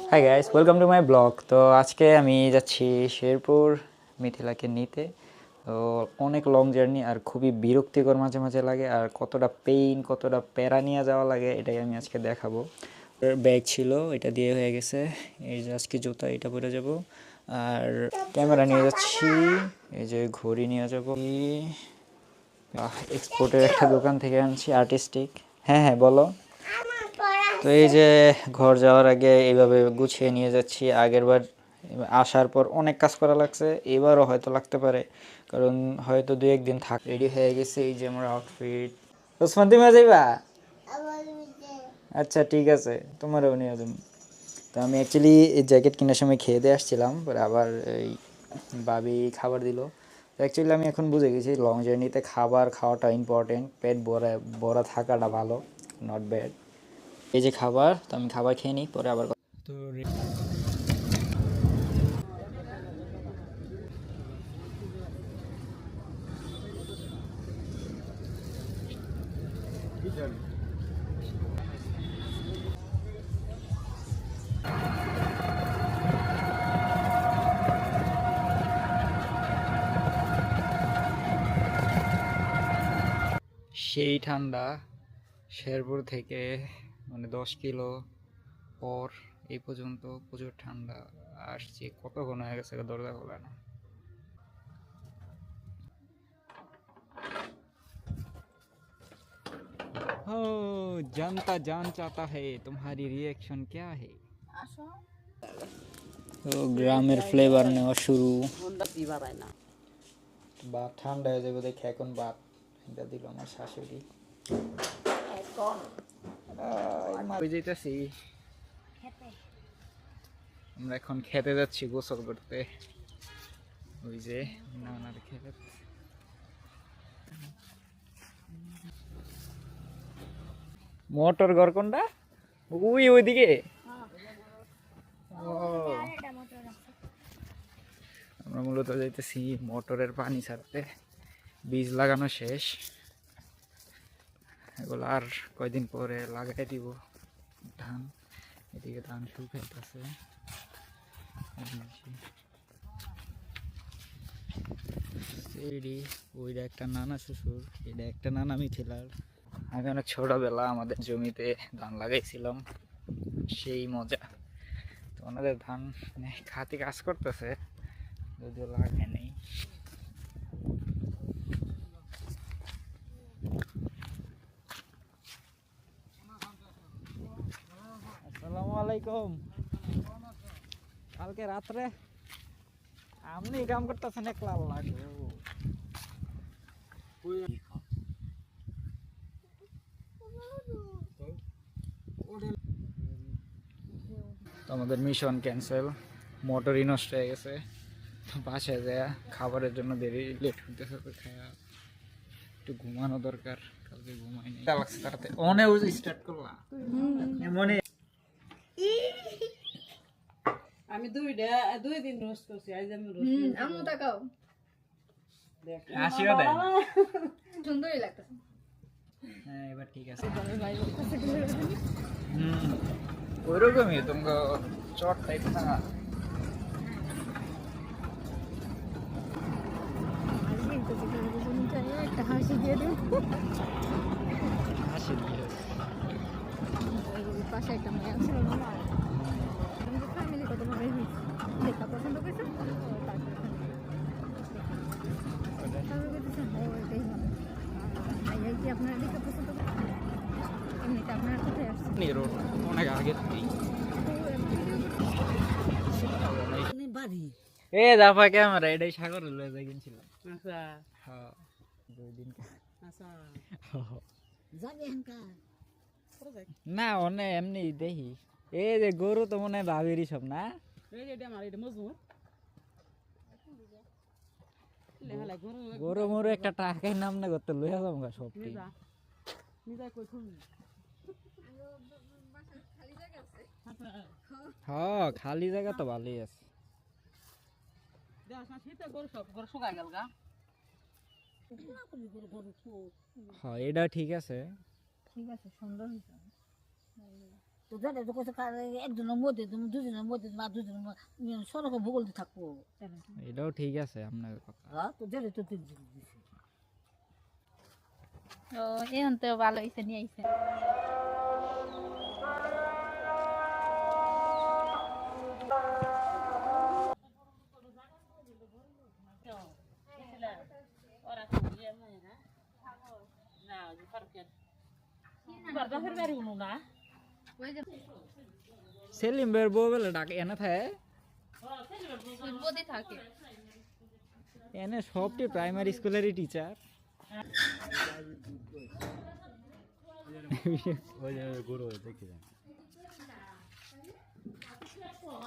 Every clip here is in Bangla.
Hi guys, welcome to my blog. তো আজকে আমি যাচ্ছি শেরপুর মিথিলাকে নিতে। তো অনেক লং জার্নি আর খুবই বিরক্তিকর মাঝে মাঝে লাগে, আর কতটা পেইন কতটা প্যারা নিয়ে যাওয়া লাগে এটাই আমি আজকে দেখাবো। ব্যাগ ছিল, এটা দিয়ে হয়ে গেছে। এই যে আজকে জুতা এটা পরে যাব, আর ক্যামেরা নিয়ে যাচ্ছি, এই যে ঘড়ি নিয়ে যাব। এক্সপোর্টের একটা দোকান থেকে আনছি, আর্টিস্টিক। হ্যাঁ হ্যাঁ বলো। তো এই যে ঘর যাওয়ার আগে এইভাবে গুছিয়ে নিয়ে যাচ্ছি। আগেরবার আসার পর অনেক কাজ করা লাগছে, এবারও হয়তো লাগতে পারে, কারণ হয়তো 2-1 দিন থাক। রেডি হয়ে গেছে, এই যে আমার আউটফিট। ওসমান তুমি যাইবা? আচ্ছা ঠিক আছে, তোমারও নিয়ে যাবো। তো আমি অ্যাকচুয়ালি এই জ্যাকেট কেনার সময় খেয়ে দিয়ে আসছিলাম, পরে আবার এই ভাবি খাবার দিল। তো অ্যাকচুয়ালি আমি এখন বুঝে গেছি লং জার্নিতে খাবার খাওয়াটা ইম্পর্টেন্ট, পেট ভরা ভরা থাকাটা ভালো, নট ব্যাড। এই যে খাবার, তো আমি খাবার খেয়ে নিই, পরে আবার তো সেই ঠান্ডা, শেরপুর থেকে মানে 10 কিলো পর এই পর্যন্ত প্রচুর ঠান্ডা। আসছি কতক্ষণ হয়ে গেছে, দরজা খোলা না। हो जनता जान चाहता है तुम्हारी रिएक्शन क्या है। তো গ্রামের ফ্লেভার নেওয়া শুরু। ভাত ঠান্ডা হয়ে যাবে দেখে এখন ভাত এটা দিল আমার শাশুড়ি। যাইতেছি, আমরা এখন খেতে যাচ্ছি গোসল করতে। ওই যে নানার খেত। মোটর ঘর কোনটা? ওইদিকে। আমরা মূলত যাইতেছি মোটরের পানি ছাড়তে, বীজ লাগানো শেষ, এগুলো আর কয়দিন পরে লাগাই দিব ধান। এদিকে ধান শুকাইতেছে। ওইটা একটা নানা শ্বশুর, এটা একটা নানা মিথিলার। আগে অনেক ছোটবেলা আমাদের জমিতে ধান লাগাইছিলাম, সেই মজা। তো ওনাদের ধান খাতি কাজ করতেছে, যদিও লাগে নেই। আসসালামু আলাইকুম। কালকে রাত্রে আপনি কাম করতেছেন একলা লাগবে। তো আমাদের মিশন ক্যান্সেল, মোটরই নষ্ট হয়ে গেছে। বাসায় যায় খাবারের জন্য দেরি, লেট হইতেছে, তো খায়া একটু ঘুমানো দরকার। কালকে ঘুমাই নাই, লাগছে তাড়াতাড়ি অনে স্টার্ট করলাম মনে। আমি দুই দিন রোস্ট করছি, আজ আমি আম্মু তাকাও, হাসিও দেয়। সুন্দরই লাগতেছে। হ্যাঁ এবার ঠিক আছে। ওইরকমই তোমাকে চট টাইপ না। একটা হাসি দিয়ে দিন। হাসি দিয়ে পাশে একটা মেয়ে ছিল না, ফ্যামিলি কত ভাবে দেখা পছন্দ করছে, আপনারা দেখা পছন্দ করছেন। এমনিতে আপনারা কোথায় আসছেন? অনেক আগে বাড়ি। এ দাফা ক্যামেরা এটাই সাগর লয়ে যাই কিনছিলাম। আচ্ছা হ্যাঁ 2 দিন। আচ্ছা যাবি এখানকার না অনে এমনি দেখি। এই যে গরু তো মনে হয় ভাবেরই সব না। এই যে এটা আমার এটা মজুর লেহালা গরু গরু মরু একটা টাকাই নাম না করতে লইয়া যাবো সব। নিজা নিজা কই শুনি হ্যাঁ খালি জায়গা তো ভালোই আছে। দেখ না শীতে গরু সব গরু শুকাই গেল গা। হ্যাঁ এটা ঠিক আছে। ঠিক আছে, সুন্দর হয়েছে। তো যেটা তো কইছে একজনের মধ্যে তুমি দুজনের মধ্যে বা দুজনের সড়কে ভূগোল দিয়ে থাকবো এটাও ঠিক আছে আপনার কথা। হ্যাঁ তো যেটা তো দিছে ও এখন তো ভালো হয়েছে নিয়ে আইছে ওরা তো ইয়ে হয় না না ওই ফারুকের বারবার বাড়ি উনো না ওই যে সেলিম বের বউ বলে ডাকে এনে থাকে বদি থাকে এনে সবটি প্রাইমারি স্কুলেরই টিচার।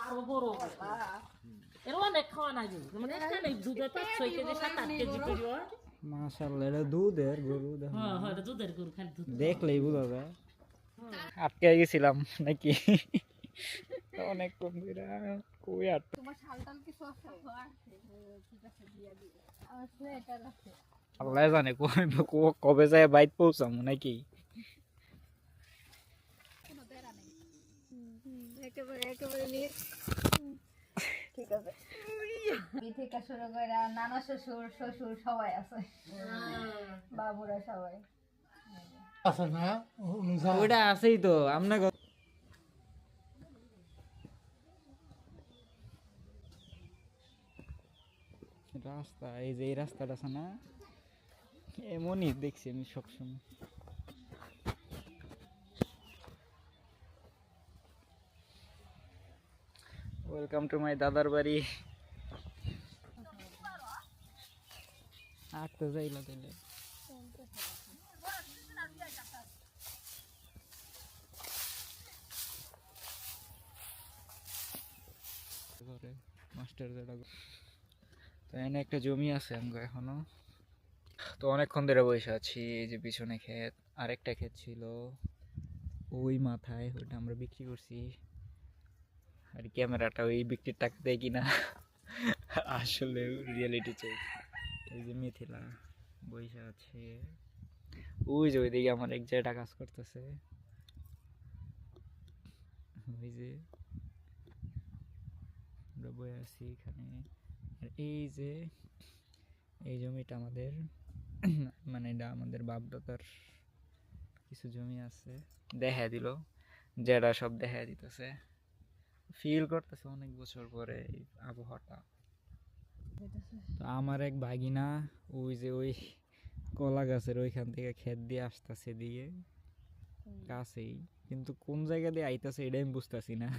আরো বড় এর অনেক খাওয়া না মানে এখানে দুধে 5-6 কেজি 7-8 কেজি করে হয়। মাশাআল্লাহ, এটা দুধের গরু দেখো। হ্যাঁ হ্যাঁ এটা দুধের গরু খালি দুধ দেখলেই বোঝা যায়। আটকে গেছিলাম নাকি অনেক কম দিরা কই আট। তোমার শালটাল কিছু আছে ঠিক আছে দিয়া দিও আমার সোয়েটার আছে আল্লাহ জানে কবে যায় বাইত পৌঁছাম নাকি। কোনো বেড়া নেই একেবারে একেবারে নিয়ে ঠিক আছে থেকে শুরু করে নানা শ্বশুর শ্বশুর সবাই আছে বাবুরা সবাই ওইটা আছেই তো আপনার রাস্তা, এই যে এই রাস্তাটা আছে না, এমনই দেখছি আমি সবসময়। ওয়েলকাম টু মাই দাদার বাড়ি। আর তো যাইলা তাইলে মাস্টার যেটা তো এখানে একটা জমি আছে আমগো এখনো। তো অনেকক্ষণ ধরে বসে আছি। এই যে পিছনে ক্ষেত, আরেকটা ক্ষেত ছিল ওই মাথায়, ওইটা আমরা বিক্রি করছি। আর ক্যামেরাটা ওই বিক্রির টাকা দেয় কিনা আসলে রিয়েলিটি চেক। এই যে মিথিলা বসে আছে, ওই যে ওইদিকে আমার এক জায়গাটা কাজ করতেছে, ওই যে আমরা বসে আছি এখানে। আর এই যে এই জমিটা আমাদের মানে এটা আমাদের বাপদাদার কিছু জমি আছে, দেখা দিল যেটা সব দেখা দিতেছে। ফিল করতেছে অনেক বছর পরে এই আবহাওয়াটা। তো আমার এক ভাগিনা ওই যে ওই কলা গাছের ওইখান থেকে ক্ষেত দিয়ে আসতেছে দিয়ে কাছেই, কিন্তু কোন জায়গা দিয়ে আইতাছে এটা আমি বুঝতেছি না।